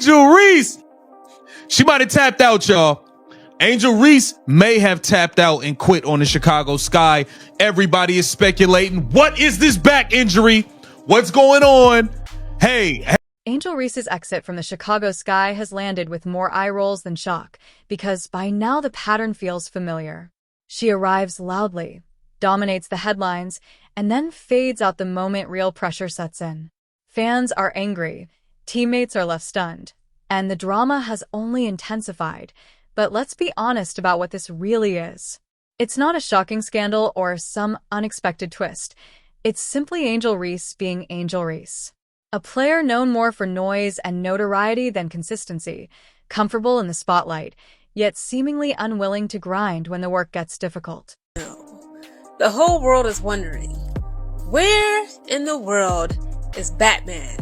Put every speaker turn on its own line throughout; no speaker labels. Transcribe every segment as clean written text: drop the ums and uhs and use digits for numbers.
Angel Reese. She might have tapped out, y'all. Angel Reese may have tapped out and quit on the Chicago Sky. Everybody is speculating. What is this back injury? What's going on? Hey.
Angel Reese's exit from the Chicago Sky has landed with more eye rolls than shock, because by now the pattern feels familiar. She arrives loudly, dominates the headlines, and then fades out the moment real pressure sets in. Fans are angry, teammates are left stunned, and the drama has only intensified. But let's be honest about what this really is. It's not a shocking scandal or some unexpected twist. It's simply Angel Reese being Angel Reese. A player known more for noise and notoriety than consistency, comfortable in the spotlight, yet seemingly unwilling to grind when the work gets difficult.
The whole world is wondering, where in the world is Batman?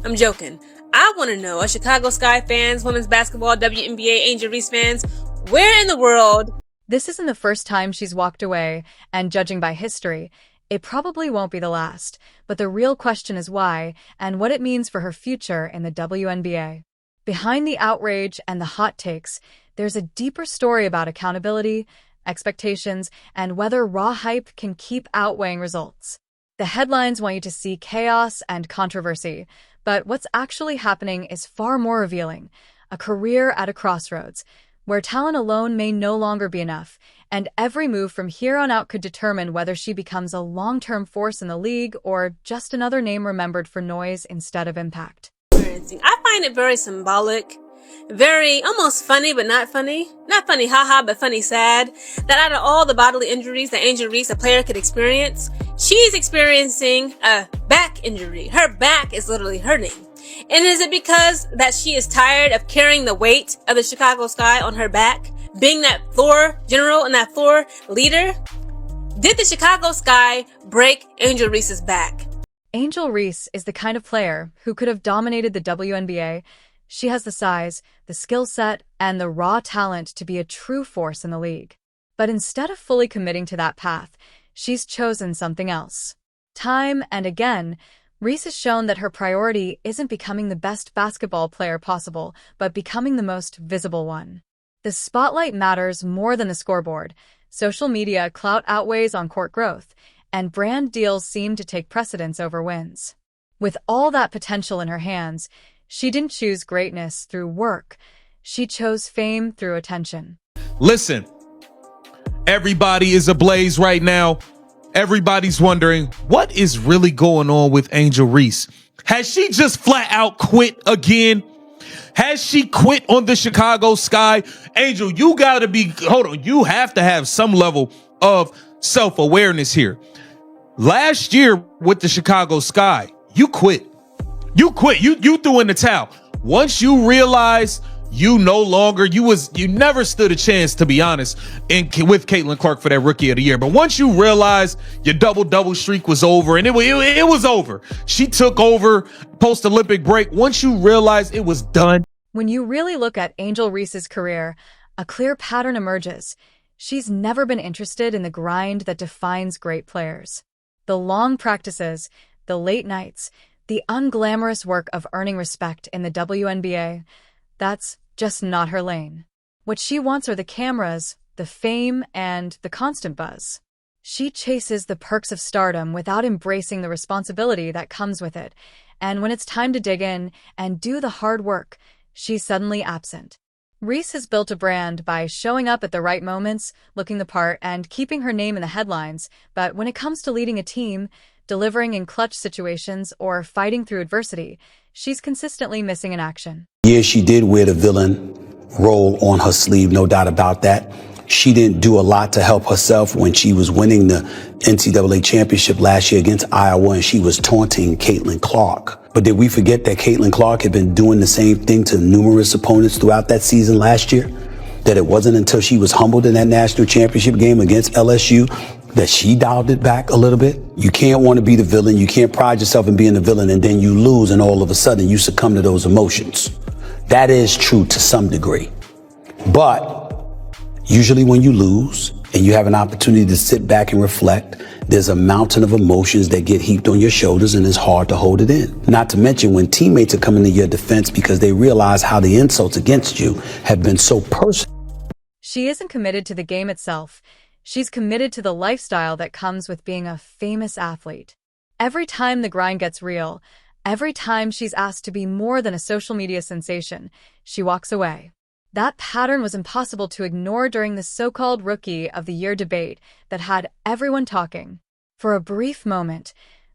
I'm joking. I want to know, us Chicago Sky fans, women's basketball, WNBA, Angel Reese fans, where in the world?
This isn't the first time she's walked away, and judging by history, it probably won't be the last. But the real question is why, and what it means for her future in the WNBA. Behind the outrage and the hot takes, there's a deeper story about accountability, expectations, and whether raw hype can keep outweighing results. The headlines want you to see chaos and controversy, but what's actually happening is far more revealing. A career at a crossroads, where talent alone may no longer be enough, and every move from here on out could determine whether she becomes a long-term force in the league or just another name remembered for noise instead of impact.
I find it very symbolic, very almost funny, but not funny. Not funny, haha, but funny, sad. That out of all the bodily injuries that Angel Reese, a player, could experience, she's experiencing a back injury. Her back is literally hurting. And is it because that she is tired of carrying the weight of the Chicago Sky on her back, being that floor general and that floor leader? Did the Chicago Sky break Angel Reese's back?
Angel Reese is the kind of player who could have dominated the WNBA. She has the size, the skill set, and the raw talent to be a true force in the league. But instead of fully committing to that path, she's chosen something else. Time and again, Reese has shown that her priority isn't becoming the best basketball player possible, but becoming the most visible one. The spotlight matters more than the scoreboard. Social media clout outweighs on-court growth, and brand deals seem to take precedence over wins. With all that potential in her hands, she didn't choose greatness through work. She chose fame through attention.
Listen, everybody is ablaze right now. Everybody's wondering, what is really going on with Angel Reese? Has she just flat out quit again? Has she quit on the Chicago Sky? Angel, you gotta be, hold on, you have to have some level of self-awareness here. Last year with the Chicago Sky, you quit. You quit. You threw in the towel. Once you realize you no longer, you never stood a chance, to be honest, with Caitlin Clark for that Rookie of the Year. But once you realize your double streak was over, and it was over. She took over post-Olympic break. Once you realize it was done.
When you really look at Angel Reese's career, a clear pattern emerges. She's never been interested in the grind that defines great players. The long practices, the late nights, the unglamorous work of earning respect in the WNBA, that's just not her lane. What she wants are the cameras, the fame, and the constant buzz. She chases the perks of stardom without embracing the responsibility that comes with it. And when it's time to dig in and do the hard work, she's suddenly absent. Reese has built a brand by showing up at the right moments, looking the part, and keeping her name in the headlines. But when it comes to leading a team, delivering in clutch situations, or fighting through adversity, she's consistently missing in action.
Yeah, she did wear the villain role on her sleeve, no doubt about that. She didn't do a lot to help herself when she was winning the NCAA championship last year against Iowa, and she was taunting Caitlin Clark. But did we forget that Caitlin Clark had been doing the same thing to numerous opponents throughout that season last year? That it wasn't until she was humbled in that national championship game against LSU that she dialed it back a little bit? You can't want to be the villain. You can't pride yourself in being the villain, and then you lose, and all of a sudden you succumb to those emotions. That is true to some degree. But usually when you lose, and you have an opportunity to sit back and reflect, there's a mountain of emotions that get heaped on your shoulders, and it's hard to hold it in. Not to mention when teammates are coming to your defense because they realize how the insults against you have been so personal.
She isn't committed to the game itself. She's committed to the lifestyle that comes with being a famous athlete. Every time the grind gets real, every time she's asked to be more than a social media sensation, she walks away. That pattern was impossible to ignore during the so-called Rookie of the Year debate that had everyone talking. For a brief moment,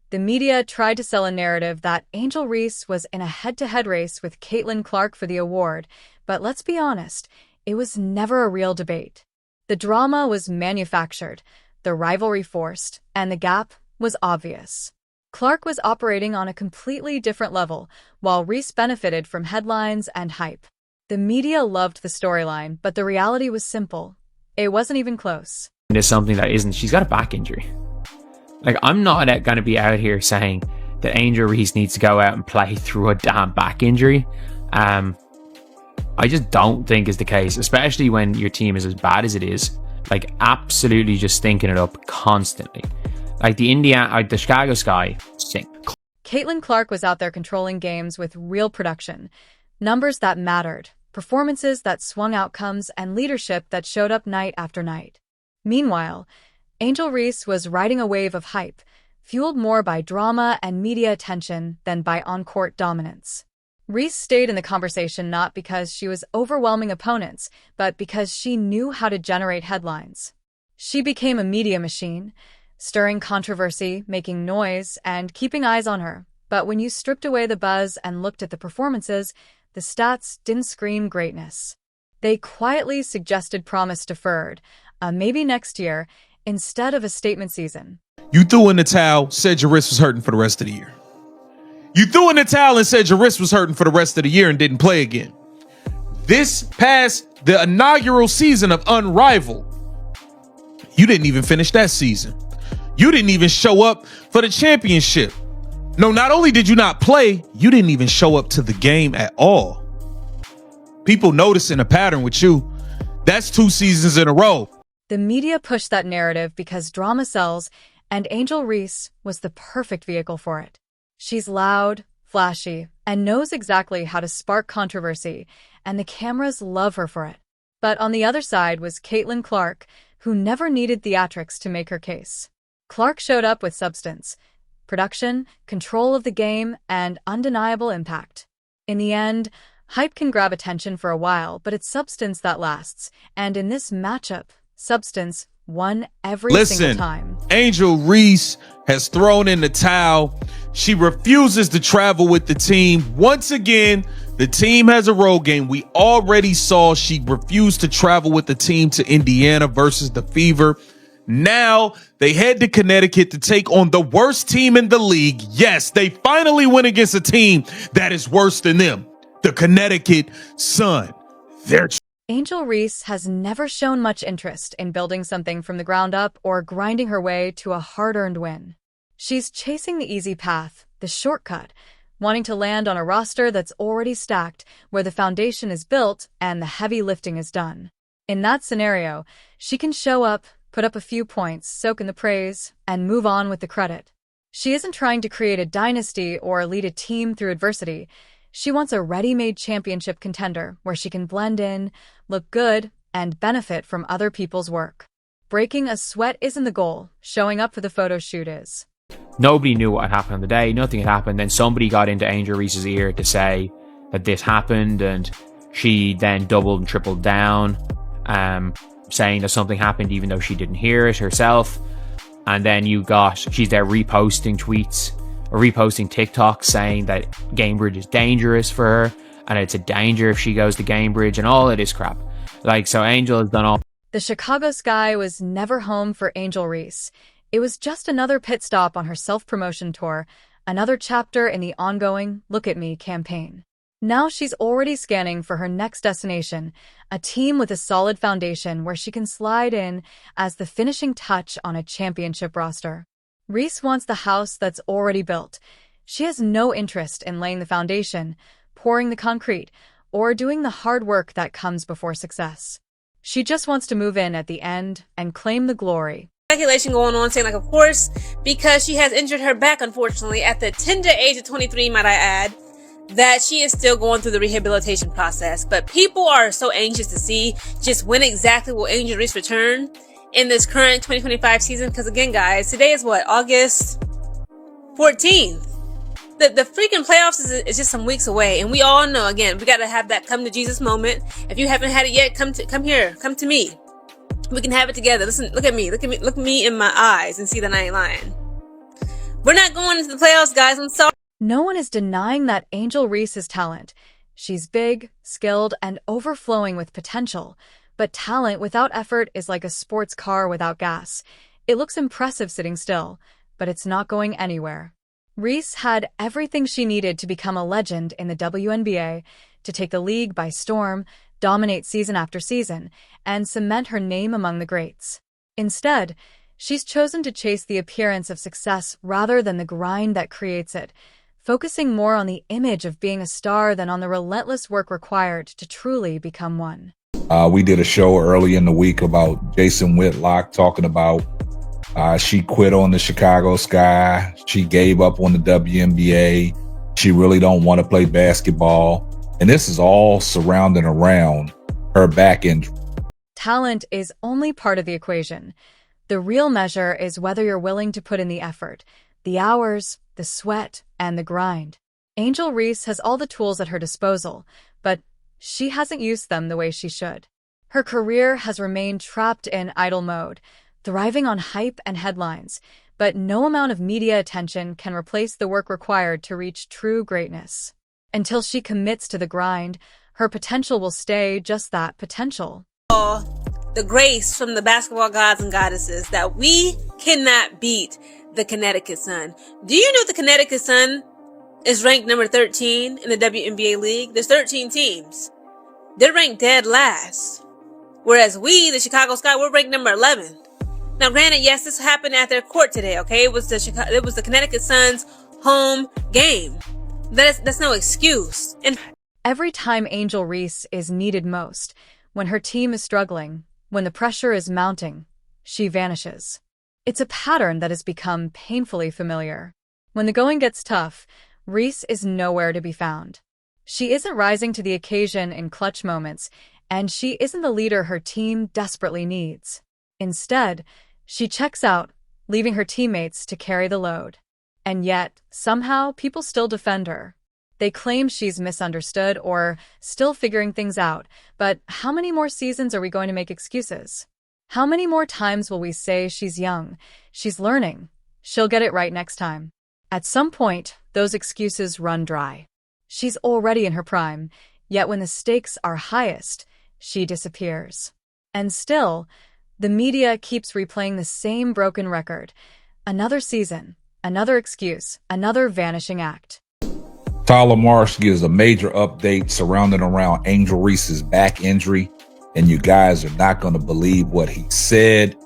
the media tried to sell a narrative that Angel Reese was in a head-to-head race with Caitlin Clark for the award, but let's be honest, it was never a real debate. The drama was manufactured, the rivalry forced, and the gap was obvious. Clark was operating on a completely different level, while Reese benefited from headlines and hype. The media loved the storyline, but the reality was simple. It wasn't even close.
There's something that isn't. She's got a back injury. Like, I'm not going to be out here saying that Angel Reese needs to go out and play through a damn back injury. I just don't think is the case, especially when your team is as bad as it is. Like, absolutely just stinking it up constantly. Like the Chicago Sky stink.
Caitlin Clark was out there controlling games with real production, numbers that mattered, performances that swung outcomes, and leadership that showed up night after night. Meanwhile, Angel Reese was riding a wave of hype, fueled more by drama and media attention than by on-court dominance. Reese stayed in the conversation not because she was overwhelming opponents, but because she knew how to generate headlines. She became a media machine, stirring controversy, making noise, and keeping eyes on her. But when you stripped away the buzz and looked at the performances, the stats didn't scream greatness. They quietly suggested promise deferred, maybe next year, instead of a statement season.
You threw in the towel, said your wrist was hurting for the rest of the year. You threw in the towel and said your wrist was hurting for the rest of the year and didn't play again. This past the inaugural season of Unrivaled, you didn't even finish that season. You didn't even show up for the championship. No, not only did you not play, you didn't even show up to the game at all. People noticing a pattern with you. That's 2 seasons in a row.
The media pushed that narrative because drama sells, and Angel Reese was the perfect vehicle for it. She's loud, flashy, and knows exactly how to spark controversy, and the cameras love her for it. But on the other side was Caitlin Clark, who never needed theatrics to make her case. Clark showed up with substance, production, control of the game, and undeniable impact. In the end, hype can grab attention for a while, but it's substance that lasts. And in this matchup, substance won every single time.
Angel Reese has thrown in the towel. She refuses to travel with the team. Once again, the team has a road game. We already saw she refused to travel with the team to Indiana versus the Fever. Now they head to Connecticut to take on the worst team in the league. Yes, they finally went against a team that is worse than them. The Connecticut Sun.
Angel Reese has never shown much interest in building something from the ground up or grinding her way to a hard-earned win. She's chasing the easy path, the shortcut, wanting to land on a roster that's already stacked, where the foundation is built and the heavy lifting is done. In that scenario, she can show up, put up a few points, soak in the praise, and move on with the credit. She isn't trying to create a dynasty or lead a team through adversity. She wants a ready-made championship contender where she can blend in, look good, and benefit from other people's work. Breaking a sweat isn't the goal. Showing up for the photo shoot is.
Nobody knew what had happened on the day. Nothing had happened. Then somebody got into Angel Reese's ear to say that this happened, and she then doubled and tripled down, saying that something happened even though she didn't hear it herself. And then she's there reposting tweets or reposting TikToks saying that Gamebridge is dangerous for her and it's a danger if she goes to Gamebridge and all of this crap. Like, so Angel has done all.
The Chicago Sky was never home for Angel Reese. It was just another pit stop on her self-promotion tour, another chapter in the ongoing Look at Me campaign. Now she's already scanning for her next destination, a team with a solid foundation where she can slide in as the finishing touch on a championship roster. Reese wants the house that's already built. She has no interest in laying the foundation, pouring the concrete, or doing the hard work that comes before success. She just wants to move in at the end and claim the glory.
Speculation going on saying, like, of course, because she has injured her back, unfortunately, at the tender age of 23, might I add, that she is still going through the rehabilitation process. But people are so anxious to see just when exactly will Angel Reese return in this current 2025 season. Because again, guys, today is what? August 14th. The freaking playoffs is just some weeks away. And we all know, again, we got to have that come to Jesus moment. If you haven't had it yet, come here. Come to me. We can have it together. Listen, look at me. Look me in my eyes and see that I ain't lying. We're not going into the playoffs, guys. I'm sorry.
No one is denying that Angel Reese's talent. She's big, skilled, and overflowing with potential. But talent without effort is like a sports car without gas. It looks impressive sitting still, but it's not going anywhere. Reese had everything she needed to become a legend in the WNBA, to take the league by storm, dominate season after season, and cement her name among the greats. Instead, she's chosen to chase the appearance of success rather than the grind that creates it, focusing more on the image of being a star than on the relentless work required to truly become one.
We did a show early in the week about Jason Whitlock talking about she quit on the Chicago Sky. She gave up on the WNBA. She really don't want to play basketball. And this is all surrounding around her back injury.
Talent is only part of the equation. The real measure is whether you're willing to put in the effort, the hours, the sweat, and the grind. Angel Reese has all the tools at her disposal, but she hasn't used them the way she should. Her career has remained trapped in idle mode, thriving on hype and headlines, but no amount of media attention can replace the work required to reach true greatness. Until she commits to the grind, her potential will stay just that, potential.
The grace from the basketball gods and goddesses that we cannot beat the Connecticut Sun. Do you know the Connecticut Sun is ranked number 13 in the WNBA league? There's 13 teams. They're ranked dead last. Whereas we, the Chicago Sky, we're ranked number 11. Now, granted, yes, this happened at their court today, okay? It was the Connecticut Sun's home game. That's no excuse. And
every time Angel Reese is needed most, when her team is struggling, when the pressure is mounting, she vanishes. It's a pattern that has become painfully familiar. When the going gets tough, Reese is nowhere to be found. She isn't rising to the occasion in clutch moments, and she isn't the leader her team desperately needs. Instead, she checks out, leaving her teammates to carry the load. And yet, somehow, people still defend her. They claim she's misunderstood or still figuring things out, but how many more seasons are we going to make excuses? How many more times will we say she's young, she's learning, she'll get it right next time? At some point, those excuses run dry. She's already in her prime, yet when the stakes are highest, she disappears. And still, the media keeps replaying the same broken record. Another season, another excuse, another vanishing act.
Tyler Marsh gives a major update surrounding around Angel Reese's back injury, and you guys are not going to believe what he said.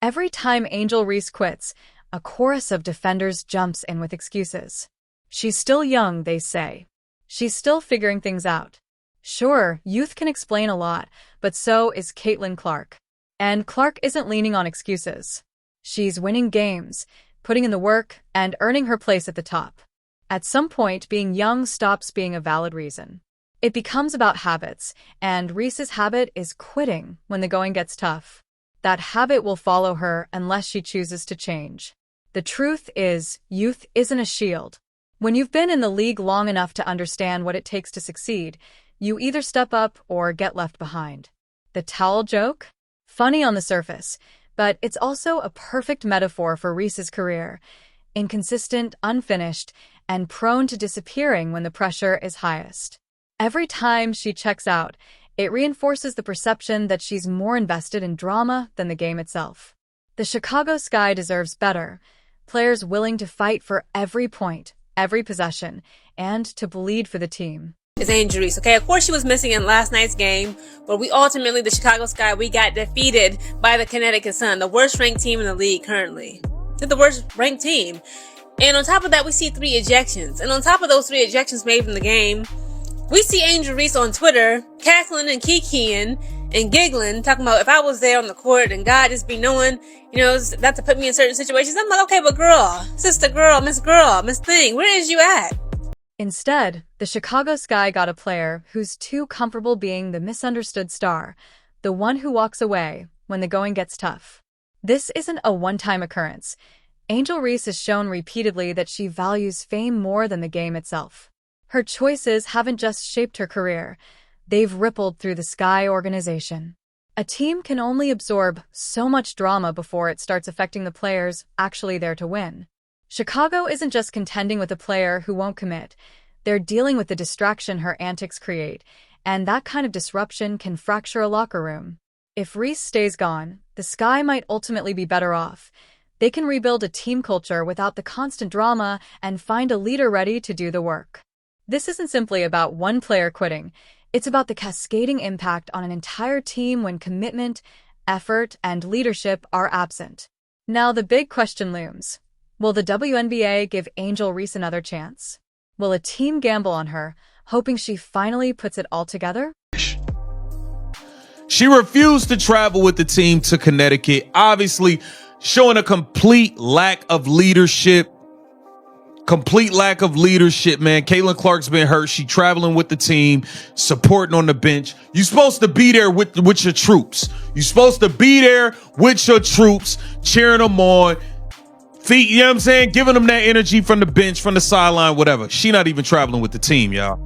Every time Angel Reese quits, a chorus of defenders jumps in with excuses. She's still young, they say. She's still figuring things out. Sure, youth can explain a lot, but so is Caitlin Clark. And Clark isn't leaning on excuses. She's winning games, putting in the work, and earning her place at the top. At some point, being young stops being a valid reason. It becomes about habits, and Reese's habit is quitting when the going gets tough. That habit will follow her unless she chooses to change. The truth is, youth isn't a shield. When you've been in the league long enough to understand what it takes to succeed, you either step up or get left behind. The towel joke? Funny on the surface, but it's also a perfect metaphor for Reese's career. Inconsistent, unfinished, and prone to disappearing when the pressure is highest. Every time she checks out, it reinforces the perception that she's more invested in drama than the game itself. The Chicago Sky deserves better. Players willing to fight for every point, every possession, and to bleed for the team.
It's Angel Reese, okay? Of course she was missing in last night's game, where we ultimately, the Chicago Sky, we got defeated by the Connecticut Sun, the worst ranked team in the league currently. They're the worst ranked team. And on top of that, we see 3 ejections. And on top of those 3 ejections made from the game, we see Angel Reese on Twitter cackling and kikiing and giggling, talking about if I was there on the court and God just be knowing, not to put me in certain situations. I'm like, okay, but girl, sister girl, Miss Thing, where is you at?
Instead, the Chicago Sky got a player who's too comfortable being the misunderstood star, the one who walks away when the going gets tough. This isn't a one-time occurrence. Angel Reese has shown repeatedly that she values fame more than the game itself. Her choices haven't just shaped her career, they've rippled through the Sky organization. A team can only absorb so much drama before it starts affecting the players actually there to win. Chicago isn't just contending with a player who won't commit. They're dealing with the distraction her antics create, and that kind of disruption can fracture a locker room. If Reese stays gone, the Sky might ultimately be better off. They can rebuild a team culture without the constant drama and find a leader ready to do the work. This isn't simply about one player quitting. It's about the cascading impact on an entire team when commitment, effort, and leadership are absent. Now the big question looms. Will the WNBA give Angel Reese another chance? Will a team gamble on her, hoping she finally puts it all together?
She refused to travel with the team to Connecticut, obviously showing a complete lack of leadership. Man. Caitlin Clark's been hurt. She traveling with the team, supporting on the bench. You're supposed to be there with your troops. You're supposed to be there with your troops, cheering them on. Feet, you know what I'm saying? Giving them that energy from the bench, from the sideline, whatever. She not even traveling with the team, y'all.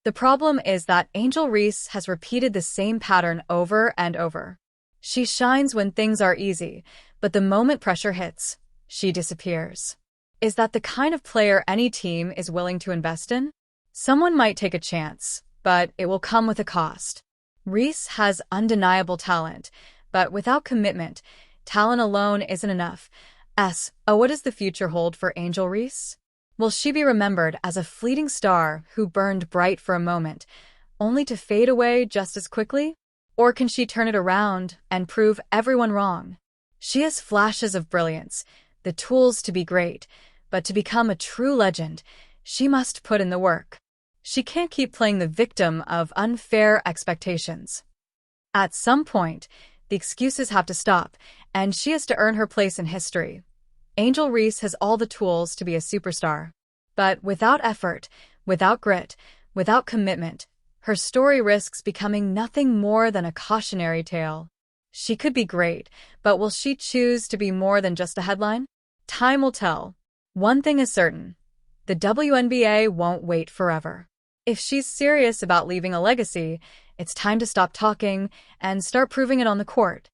The problem is that Angel Reese has repeated the same pattern over and over. She shines when things are easy, but the moment pressure hits, she disappears. Is that the kind of player any team is willing to invest in? Someone might take a chance, but it will come with a cost. Reese has undeniable talent, but without commitment, talent alone isn't enough. What does the future hold for Angel Reese? Will she be remembered as a fleeting star who burned bright for a moment, only to fade away just as quickly? Or can she turn it around and prove everyone wrong? She has flashes of brilliance, the tools to be great, but to become a true legend, she must put in the work. She can't keep playing the victim of unfair expectations. At some point, the excuses have to stop, and she has to earn her place in history. Angel Reese has all the tools to be a superstar. But without effort, without grit, without commitment, her story risks becoming nothing more than a cautionary tale. She could be great, but will she choose to be more than just a headline? Time will tell. One thing is certain. The WNBA won't wait forever. If she's serious about leaving a legacy, it's time to stop talking and start proving it on the court.